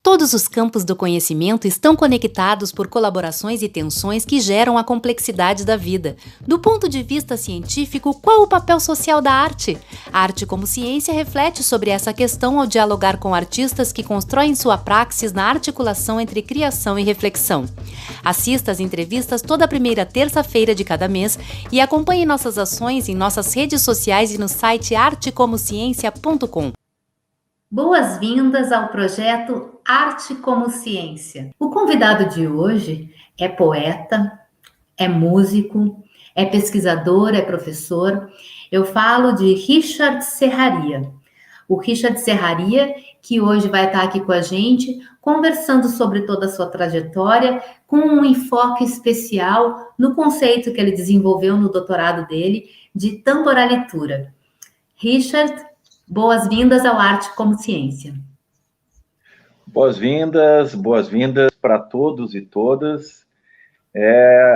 Todos os campos do conhecimento estão conectados por colaborações e tensões que geram a complexidade da vida. Do ponto de vista científico, qual o papel social da arte? A arte como ciência reflete sobre essa questão ao dialogar com artistas que constroem sua praxis na articulação entre criação e reflexão. Assista às entrevistas toda primeira terça-feira de cada mês e acompanhe nossas ações em nossas redes sociais e no site artecomociencia.com. Boas-vindas ao projeto Arte como Ciência. O convidado de hoje é poeta, é músico, é pesquisador, é professor. Eu falo de Richard Serraria. O Richard Serraria, que hoje vai estar aqui com a gente, conversando sobre toda a sua trajetória, com um enfoque especial no conceito que ele desenvolveu no doutorado dele de tamboralitura. Richard, boas-vindas ao Arte como Ciência. Boas-vindas para todos e todas.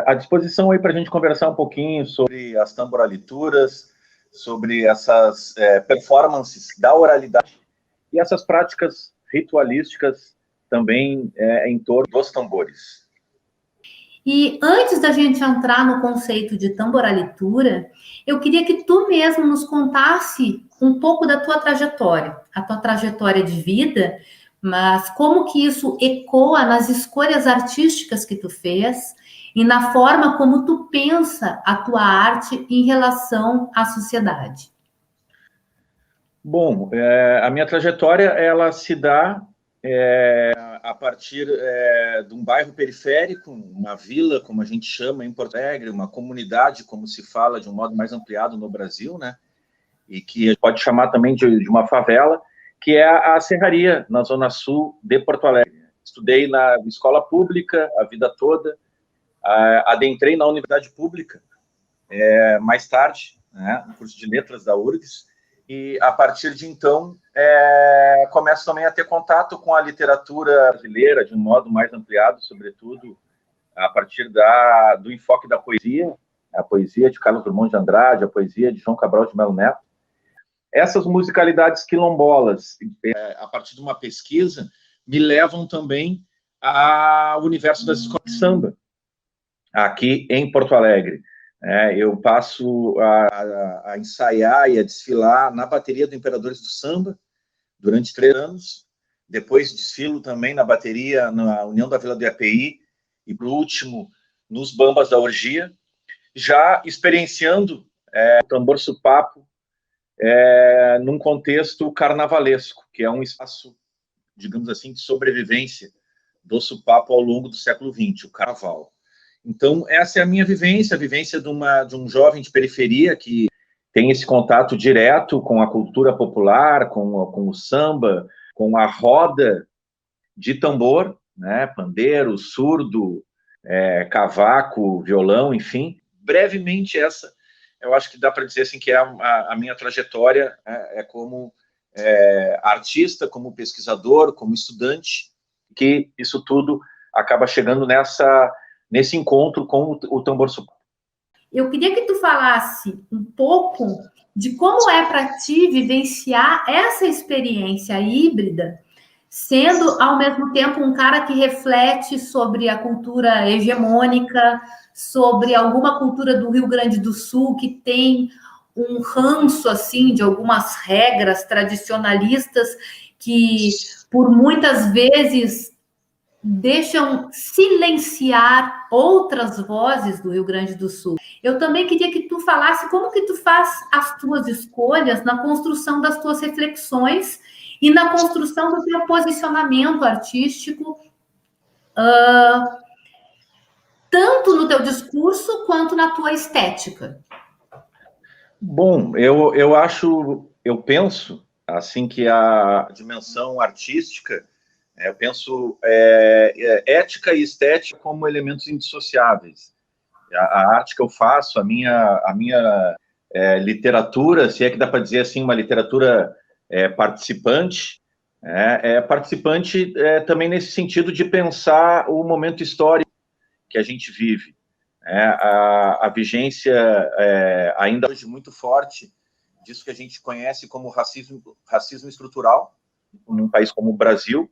À disposição aí para a gente conversar um pouquinho sobre as tamboralituras, sobre essas performances da oralidade e essas práticas ritualísticas também em torno dos tambores. E antes da gente entrar no conceito de tamboralitura, eu queria que tu mesmo nos contasse um pouco da tua trajetória, a tua trajetória de vida, mas como que isso ecoa nas escolhas artísticas que tu fez e na forma como tu pensa a tua arte em relação à sociedade. Bom, a minha trajetória, ela se dá a partir de um bairro periférico, uma vila, como a gente chama em Porto Alegre, uma comunidade, como se fala de um modo mais ampliado no Brasil, né? E que pode chamar também de uma favela, que é a Serraria, na zona sul de Porto Alegre. Estudei na escola pública a vida toda, adentrei na universidade pública mais tarde, né, no curso de letras da URGS, e a partir de então começo também a ter contato com a literatura brasileira de um modo mais ampliado, sobretudo a partir do enfoque da poesia, a poesia de Carlos Drummond de Andrade, a poesia de João Cabral de Melo Neto. Essas musicalidades quilombolas, a partir de uma pesquisa, me levam também ao universo das escolas de samba, aqui em Porto Alegre. Eu passo a ensaiar e a desfilar na bateria do Imperadores do Samba durante 3 anos. Depois desfilo também na bateria na União da Vila do IAPI e, por último, nos Bambas da Orgia, já experienciando o tambor supapo num contexto carnavalesco, que é um espaço, digamos assim, de sobrevivência do supapo ao longo do século XX, o carnaval. Então, essa é a minha vivência, a vivência de um jovem de periferia que tem esse contato direto com a cultura popular, com o samba, com a roda de tambor, né, pandeiro, surdo, cavaco, violão, enfim. Brevemente, essa, eu acho que dá para dizer assim, que é a minha trajetória como artista, como pesquisador, como estudante, que isso tudo acaba chegando nesse encontro com o tambor supapo. Eu queria que tu falasse um pouco de como é para ti vivenciar essa experiência híbrida, sendo ao mesmo tempo um cara que reflete sobre a cultura hegemônica, sobre alguma cultura do Rio Grande do Sul que tem um ranço assim de algumas regras tradicionalistas que por muitas vezes deixam silenciar outras vozes do Rio Grande do Sul. Eu também queria que tu falasse como que tu faz as tuas escolhas na construção das tuas reflexões e na construção do teu posicionamento artístico, tanto no teu discurso quanto na tua estética. Bom, eu penso assim que a dimensão artística, eu penso ética e estética como elementos indissociáveis. A arte que eu faço, a minha literatura, se é que dá para dizer assim, uma literatura participante, participante também nesse sentido de pensar o momento histórico que a gente vive. A vigência ainda hoje muito forte disso que a gente conhece como racismo estrutural, num país como o Brasil,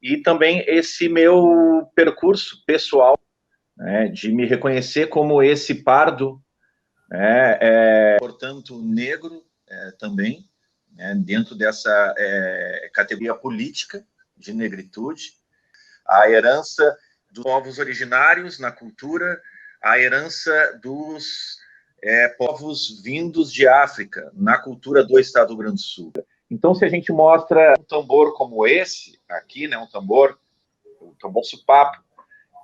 e também esse meu percurso pessoal, né, de me reconhecer como esse pardo, portanto, negro também, né, dentro dessa categoria política de negritude, a herança dos povos originários na cultura, a herança dos povos vindos de África na cultura do Estado do Rio Grande do Sul. Então, se a gente mostra um tambor como esse aqui, né, um tambor supapo,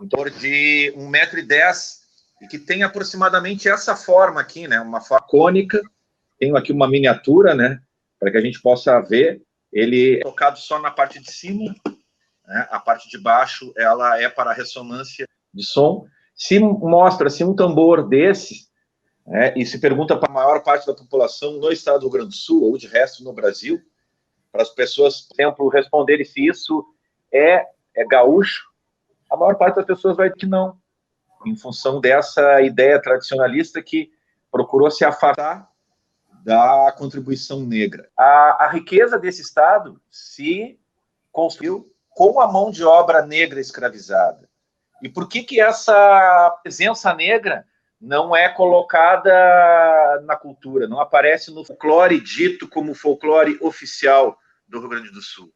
um tambor de 1,10 m, e que tem aproximadamente essa forma aqui, né, uma forma cônica. Tenho aqui uma miniatura, né, para que a gente possa ver. Ele é tocado só na parte de cima, né, a parte de baixo ela é para ressonância de som. Se mostra-se um tambor desse, e se pergunta para a maior parte da população no estado do Rio Grande do Sul, ou de resto no Brasil, para as pessoas, por exemplo, responderem se isso é gaúcho, a maior parte das pessoas vai dizer que não, em função dessa ideia tradicionalista que procurou se afastar da contribuição negra. A riqueza desse estado se construiu com a mão de obra negra escravizada. E por que essa presença negra não é colocada na cultura, não aparece no folclore dito como folclore oficial do Rio Grande do Sul?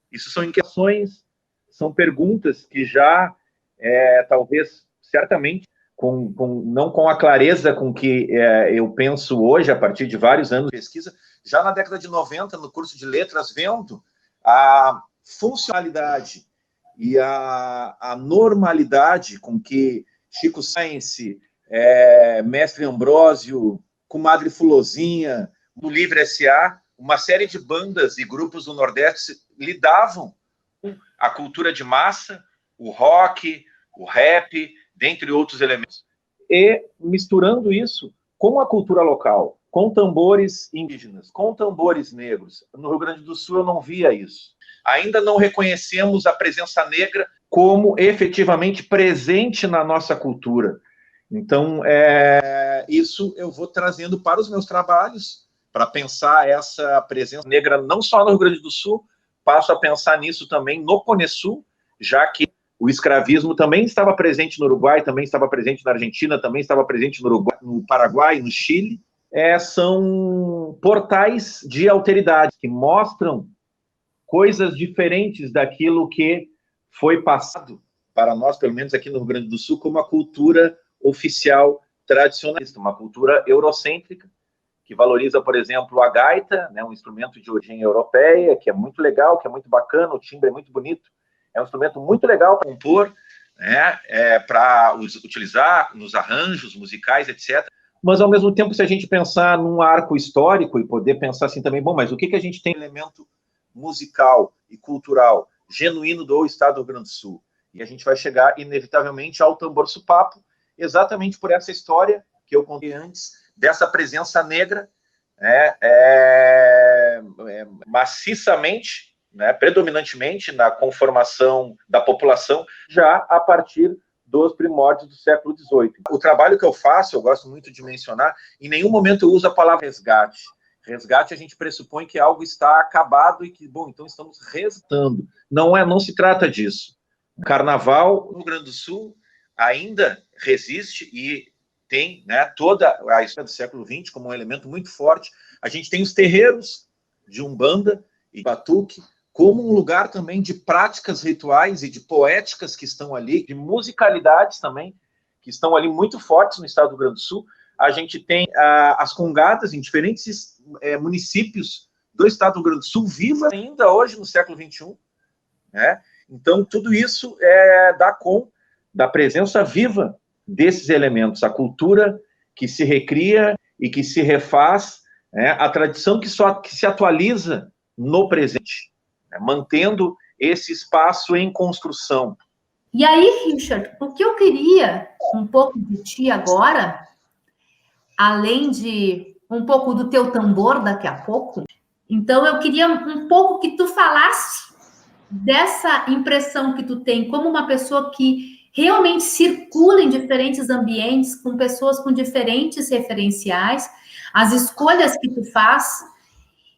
Isso são inquietações, são perguntas que já, talvez, certamente, não com a clareza com que eu penso hoje, a partir de vários anos de pesquisa, já na década de 90, no curso de letras, vendo a funcionalidade e a normalidade com que Chico Science, Mestre Ambrósio, Comadre Fulozinha, no Livre S.A., uma série de bandas e grupos do Nordeste lidavam com a cultura de massa, o rock, o rap, dentre outros elementos, e misturando isso com a cultura local, com tambores indígenas, com tambores negros. No Rio Grande do Sul eu não via isso. Ainda não reconhecemos a presença negra como efetivamente presente na nossa cultura. Então, isso eu vou trazendo para os meus trabalhos, para pensar essa presença negra não só no Rio Grande do Sul, passo a pensar nisso também no Cone Sul, já que o escravismo também estava presente no Uruguai, também estava presente na Argentina, também estava presente no Uruguai, no Paraguai, no Chile. São portais de alteridade que mostram coisas diferentes daquilo que foi passado para nós, pelo menos aqui no Rio Grande do Sul, como a cultura oficial tradicionalista, uma cultura eurocêntrica, que valoriza, por exemplo, a gaita, né, um instrumento de origem europeia, que é muito legal, que é muito bacana, o timbre é muito bonito, é um instrumento muito legal para compor, né, para utilizar nos arranjos musicais, etc. Mas, ao mesmo tempo, se a gente pensar num arco histórico e poder pensar assim também, bom, mas o que a gente tem de elemento musical e cultural genuíno do estado do Rio Grande do Sul? E a gente vai chegar, inevitavelmente, ao tambor supapo, exatamente por essa história que eu contei antes, dessa presença negra, maciçamente, né, predominantemente na conformação da população, já a partir dos primórdios do século XVIII. O trabalho que eu faço, eu gosto muito de mencionar, em nenhum momento eu uso a palavra resgate. Resgate, a gente pressupõe que algo está acabado e que, bom, então estamos resgatando. Não se trata disso. O carnaval no Rio Grande do Sul ainda resiste e tem, né, toda a história do século XX como um elemento muito forte. A gente tem os terreiros de Umbanda e Batuque como um lugar também de práticas rituais e de poéticas que estão ali, de musicalidades também, que estão ali muito fortes no estado do Rio Grande do Sul. A gente tem as congadas em diferentes municípios do estado do Rio Grande do Sul, vivas ainda hoje no século XXI. Né? Então, tudo isso dá conta da presença viva desses elementos, a cultura que se recria e que se refaz, a tradição que se atualiza no presente, mantendo esse espaço em construção. E aí, Richard, o que eu queria um pouco de ti agora, além de um pouco do teu tambor daqui a pouco, então eu queria um pouco que tu falasse dessa impressão que tu tem como uma pessoa que realmente circula em diferentes ambientes, com pessoas com diferentes referenciais, as escolhas que tu faz,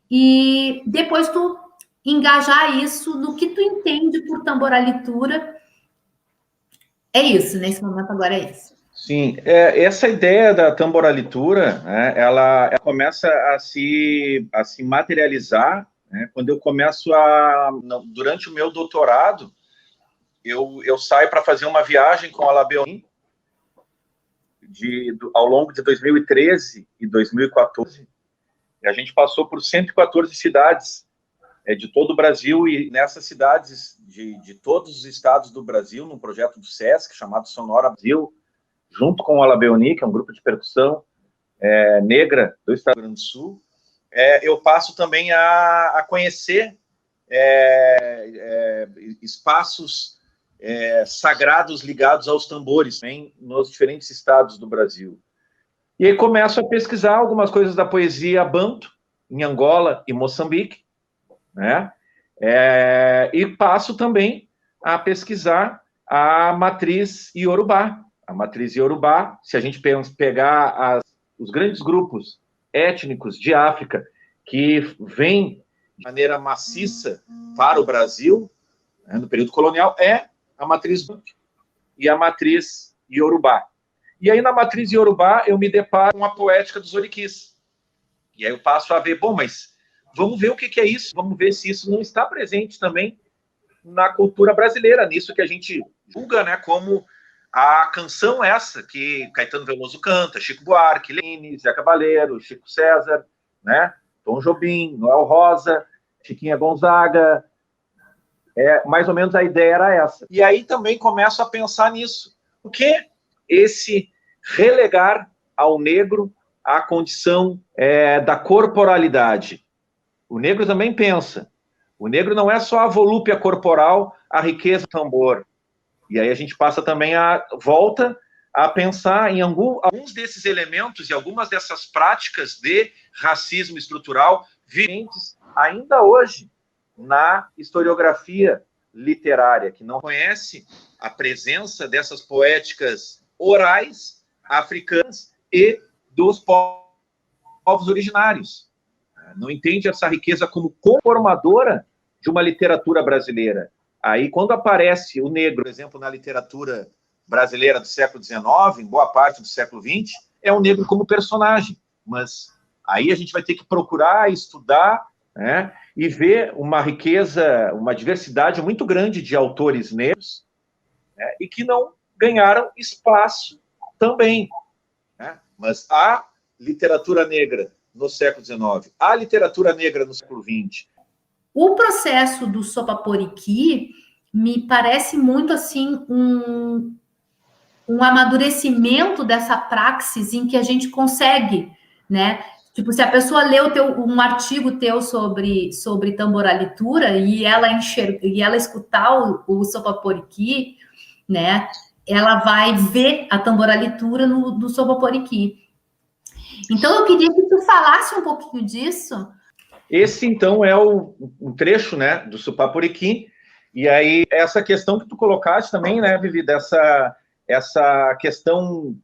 e depois tu engajar isso no que tu entende por tamboralitura. É isso, nesse momento agora é isso. Sim, essa ideia da tamboralitura, né, ela começa a se materializar, né, quando eu começo durante o meu doutorado, eu saio para fazer uma viagem com a Labeoni ao longo de 2013 e 2014, e a gente passou por 114 cidades de todo o Brasil, e nessas cidades de todos os estados do Brasil, num projeto do SESC chamado Sonora Brasil, junto com a Labeoni, que é um grupo de percussão negra do estado do Rio Grande do Sul, eu passo também a conhecer espaços sagrados ligados aos tambores, também nos diferentes estados do Brasil. E aí começo a pesquisar algumas coisas da poesia banto, em Angola e Moçambique, né? E passo também a pesquisar a matriz iorubá. A matriz iorubá, se a gente pegar os grandes grupos étnicos de África que vêm de maneira maciça para o Brasil, né, no período colonial, é a matriz banto e a matriz iorubá. E aí, na matriz iorubá, eu me deparo com a poética dos oriquis. E aí eu passo a ver, bom, mas vamos ver o que é isso, vamos ver se isso não está presente também na cultura brasileira, nisso que a gente julga, né, como a canção essa que Caetano Veloso canta, Chico Buarque, Lene, Zé Cabaleiro, Chico César, né, Tom Jobim, Noel Rosa, Chiquinha Gonzaga, mais ou menos a ideia era essa. E aí também começo a pensar nisso. O que esse relegar ao negro a condição da corporalidade? O negro também pensa. O negro não é só a volúpia corporal, a riqueza do tambor. E aí a gente passa também volta a pensar em alguns desses elementos e algumas dessas práticas de racismo estrutural vigentes ainda hoje na historiografia literária, que não conhece a presença dessas poéticas orais africanas e dos povos originários. Não entende essa riqueza como conformadora de uma literatura brasileira. Aí, quando aparece o negro, por exemplo, na literatura brasileira do século XIX, em boa parte do século XX, é o negro como personagem. Mas aí a gente vai ter que procurar, estudar, né, e ver uma riqueza, uma diversidade muito grande de autores negros, né, e que não ganharam espaço também. Né? Mas a literatura negra no século XIX, a literatura negra no século XX. O processo do Sopaporiqui me parece muito assim um amadurecimento dessa praxis em que a gente consegue, né? Tipo, se a pessoa lê um artigo teu sobre tamboralitura e ela escutar o Sopaporiqui, né? Ela vai ver a tamboralitura do Sopaporiqui. Então, eu queria que tu falasse um pouquinho disso. Esse, então, é um trecho, né, do Supaporiqui. E aí, essa questão que tu colocaste também, né, Vivi, essa questão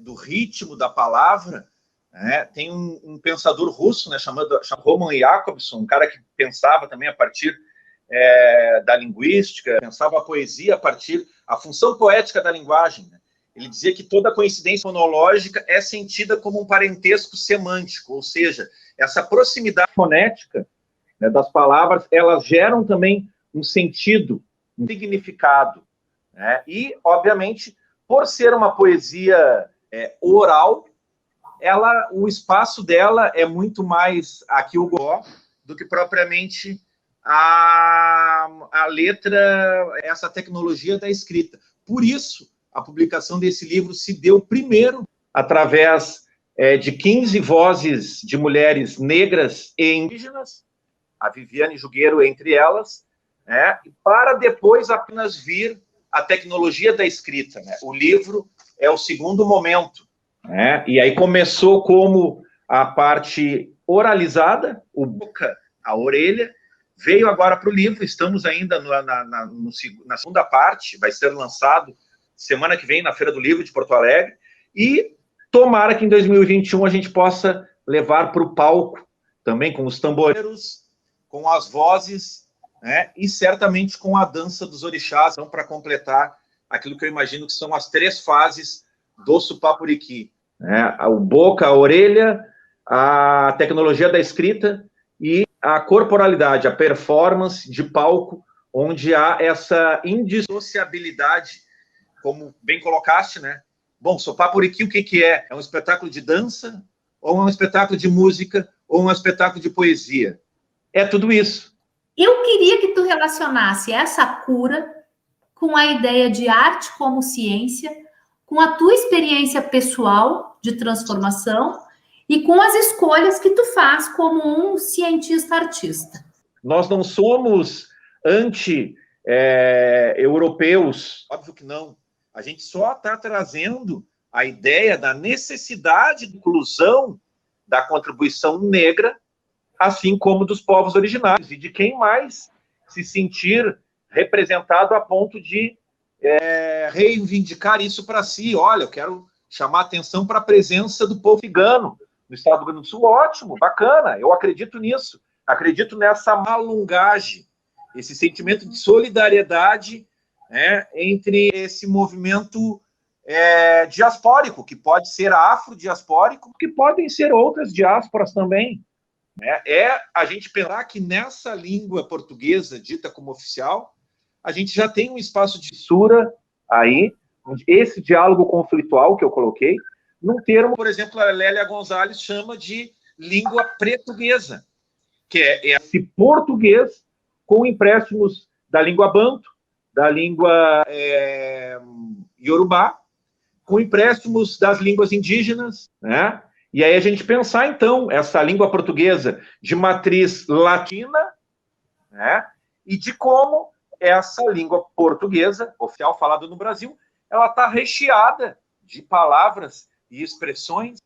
do ritmo da palavra, né, tem um pensador russo, né, chamado Roman Jakobson, um cara que pensava também a partir da linguística, pensava a poesia a partir a função poética da linguagem, né? Ele dizia que toda coincidência fonológica é sentida como um parentesco semântico, ou seja, essa proximidade fonética, né, das palavras, elas geram também um sentido, um significado. Né? E, obviamente, por ser uma poesia oral, o espaço dela é muito mais aqui o gó do que propriamente a letra, essa tecnologia da escrita. Por isso, a publicação desse livro se deu primeiro através de 15 vozes de mulheres negras e indígenas, a Viviane Jugueiro entre elas, né, para depois apenas vir a tecnologia da escrita. Né? O livro é o segundo momento. Né? E aí começou como a parte oralizada, o boca, a orelha, veio agora para o livro, estamos ainda na segunda parte, vai ser lançado semana que vem na Feira do Livro de Porto Alegre, e tomara que em 2021 a gente possa levar para o palco, também com os tamboreiros, com as vozes, né, e certamente com a dança dos orixás, então, para completar aquilo que eu imagino que são as 3 fases do Supapuriqui, né? O boca, a orelha, a tecnologia da escrita e a corporalidade, a performance de palco, onde há essa indissociabilidade, como bem colocaste, né? Bom, Supapuriqui, o que é? É um espetáculo de dança, ou é um espetáculo de música, ou um espetáculo de poesia? É tudo isso. Eu queria que tu relacionasse essa cura com a ideia de arte como ciência, com a tua experiência pessoal de transformação e com as escolhas que tu faz como um cientista artista. Nós não somos anti-europeus, óbvio que não. A gente só está trazendo a ideia da necessidade de inclusão da contribuição negra, assim como dos povos originários, e de quem mais se sentir representado a ponto de reivindicar isso para si. Olha, eu quero chamar atenção para a presença do povo cigano no estado do Rio Grande do Sul. Ótimo, bacana, eu acredito nisso. Acredito nessa malungagem, esse sentimento de solidariedade, né, entre esse movimento diaspórico, que pode ser afrodiaspórico, que podem ser outras diásporas também. A gente pensar que nessa língua portuguesa, dita como oficial, a gente já tem um espaço de fissura aí, esse diálogo conflitual que eu coloquei, num termo, por exemplo, a Lélia Gonzalez chama de língua portuguesa, que é esse português com empréstimos da língua banto, da língua iorubá, com empréstimos das línguas indígenas, né? E aí a gente pensar, então, essa língua portuguesa de matriz latina, né? E de como essa língua portuguesa, oficial falada no Brasil, ela está recheada de palavras e expressões,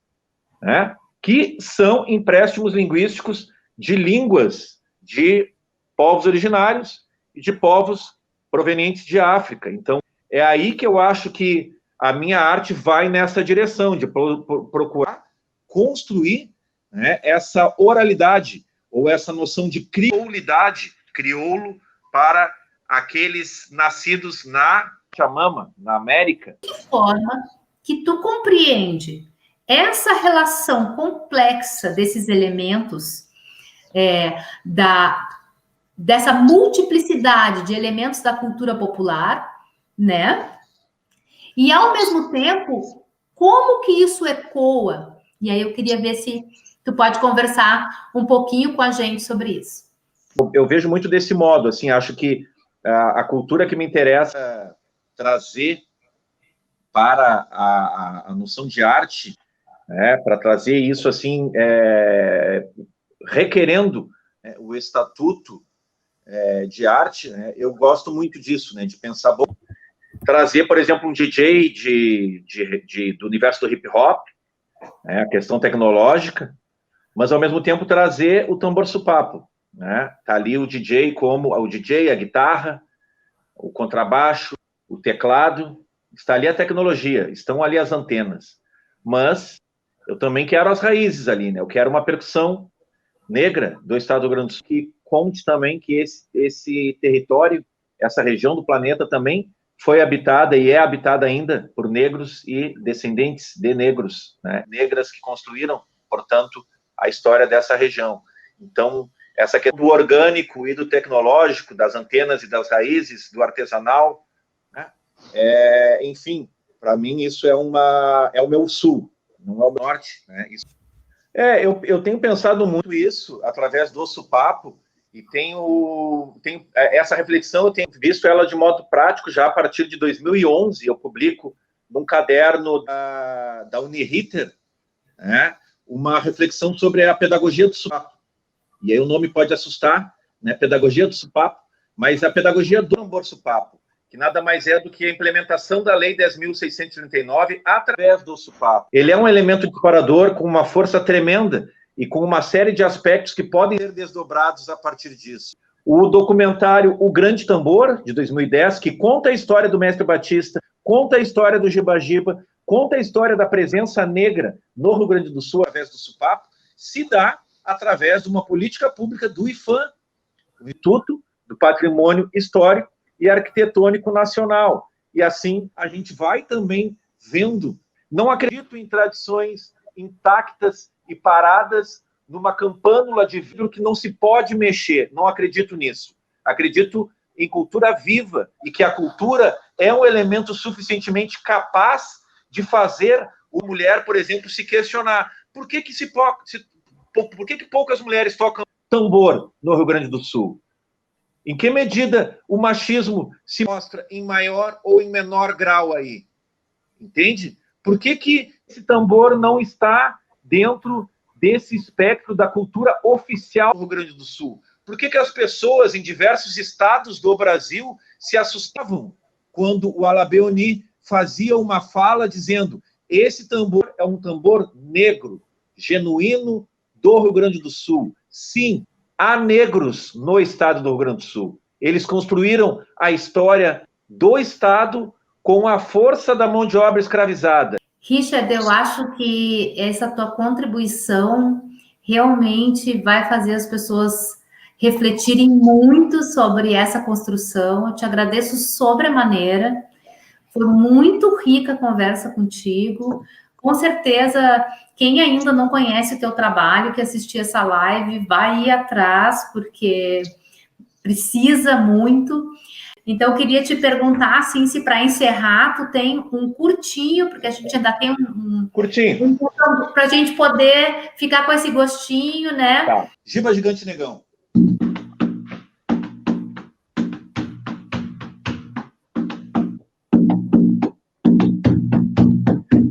né, que são empréstimos linguísticos de línguas de povos originários e de povos provenientes de África. Então, é aí que eu acho que a minha arte vai nessa direção, de procurar construir, né, essa oralidade, ou essa noção de crioulidade, crioulo, para aqueles nascidos na Chamama, na América. De que forma que tu compreende essa relação complexa desses elementos, dessa multiplicidade de elementos da cultura popular, né? E, ao mesmo tempo, como que isso ecoa? E aí eu queria ver se tu pode conversar um pouquinho com a gente sobre isso. Eu vejo muito desse modo, assim, acho que a cultura que me interessa trazer para a noção de arte, para trazer isso, assim, requerendo o estatuto de arte, né, eu gosto muito disso, né, de pensar, bom, trazer, por exemplo, um DJ do universo do hip-hop, a questão tecnológica, mas, ao mesmo tempo, trazer o tambor supapo, né? Tá ali o DJ, a guitarra, o contrabaixo, o teclado, está ali a tecnologia, estão ali as antenas, mas eu também quero as raízes ali, né? Eu quero uma percussão negra do estado do Rio Grande do Sul que conte também que esse território, essa região do planeta também foi habitada e é habitada ainda por negros e descendentes de negros, né? Negras que construíram, portanto, a história dessa região. Então, essa questão do orgânico e do tecnológico, das antenas e das raízes, do artesanal, né? Enfim, para mim isso é o meu sul, não é o norte, né? Eu tenho pensado muito isso através do Supapo, e tenho essa reflexão, eu tenho visto ela de modo prático já a partir de 2011, eu publico num caderno da Uniriter, né, uma reflexão sobre a pedagogia do Supapo. E aí o nome pode assustar, né, pedagogia do Supapo, mas a pedagogia do tambor Supapo, que nada mais é do que a implementação da Lei 10.639 através do Supapo. Ele é um elemento disparador com uma força tremenda e com uma série de aspectos que podem ser desdobrados a partir disso. O documentário O Grande Tambor, de 2010, que conta a história do Mestre Batista, conta a história do Jiba-Jiba, conta a história da presença negra no Rio Grande do Sul através do Supapo, se dá através de uma política pública do IFAM, o Instituto do Patrimônio Histórico e Arquitetônico Nacional. E assim a gente vai também vendo. Não acredito em tradições intactas e paradas numa campânula de vidro que não se pode mexer. Não acredito nisso. Acredito em cultura viva e que a cultura é um elemento suficientemente capaz de fazer a mulher, por exemplo, se questionar por que poucas mulheres tocam tambor no Rio Grande do Sul? Em que medida o machismo se mostra em maior ou em menor grau aí? Entende? Por que esse tambor não está dentro desse espectro da cultura oficial do Rio Grande do Sul? Por que as pessoas em diversos estados do Brasil se assustavam quando o Alabeoni fazia uma fala dizendo: esse tambor é um tambor negro, genuíno do Rio Grande do Sul? Sim, há negros no estado do Rio Grande do Sul. Eles construíram a história do estado com a força da mão de obra escravizada. Richard, eu acho que essa tua contribuição realmente vai fazer as pessoas refletirem muito sobre essa construção. Eu te agradeço sobremaneira. Foi muito rica a conversa contigo. Com certeza, quem ainda não conhece o teu trabalho, que assistir essa live, vai ir atrás, porque precisa muito. Então, eu queria te perguntar, assim, se para encerrar, tu tem um curtinho, porque a gente ainda tem curtinho, para a gente poder ficar com esse gostinho, né? Tá. Giba Gigante Negão.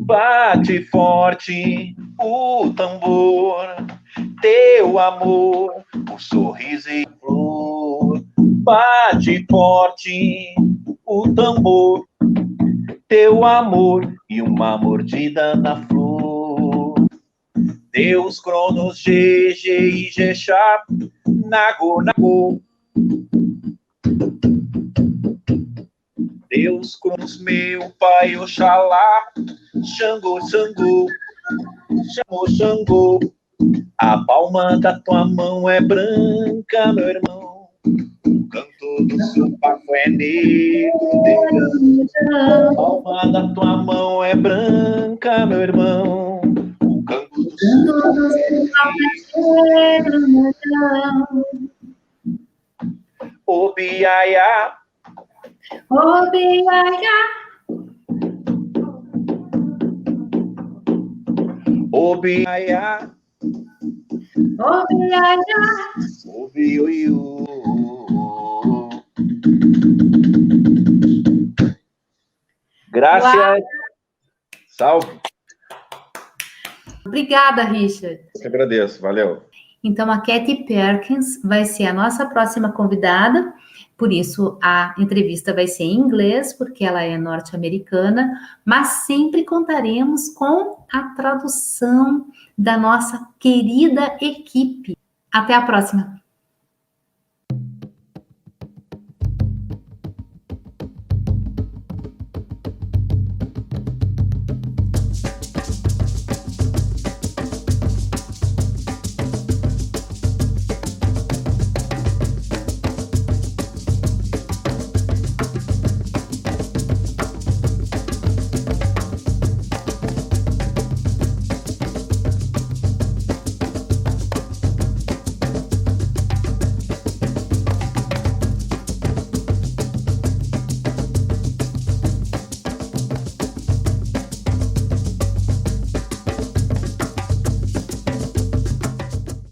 Bate forte o tambor, teu amor, o sorriso e flor. Bate forte o tambor, teu amor e uma mordida na flor. Deus, Cronos, GG e Jexá, Nagô, Nagô. Deus, Cronos, meu pai, Oxalá, Xangô, Xangô, chamou Xangô. A palma da tua mão é branca, meu irmão. O canto do sopapo é negro, negão. A palma da tua mão é branca, meu irmão. O canto do sopapo é negro, negão. Ô, Biaiá. Ô, Biaiá. Ô, Biaiá. Ô, Biaiá. Ô, Biuiu. Graças. Salve. Obrigada, Richard. Eu que agradeço, valeu. Então, a Katy Perkins vai ser a nossa próxima convidada, por isso a entrevista vai ser em inglês, porque ela é norte-americana, mas sempre contaremos com a tradução da nossa querida equipe. Até a próxima!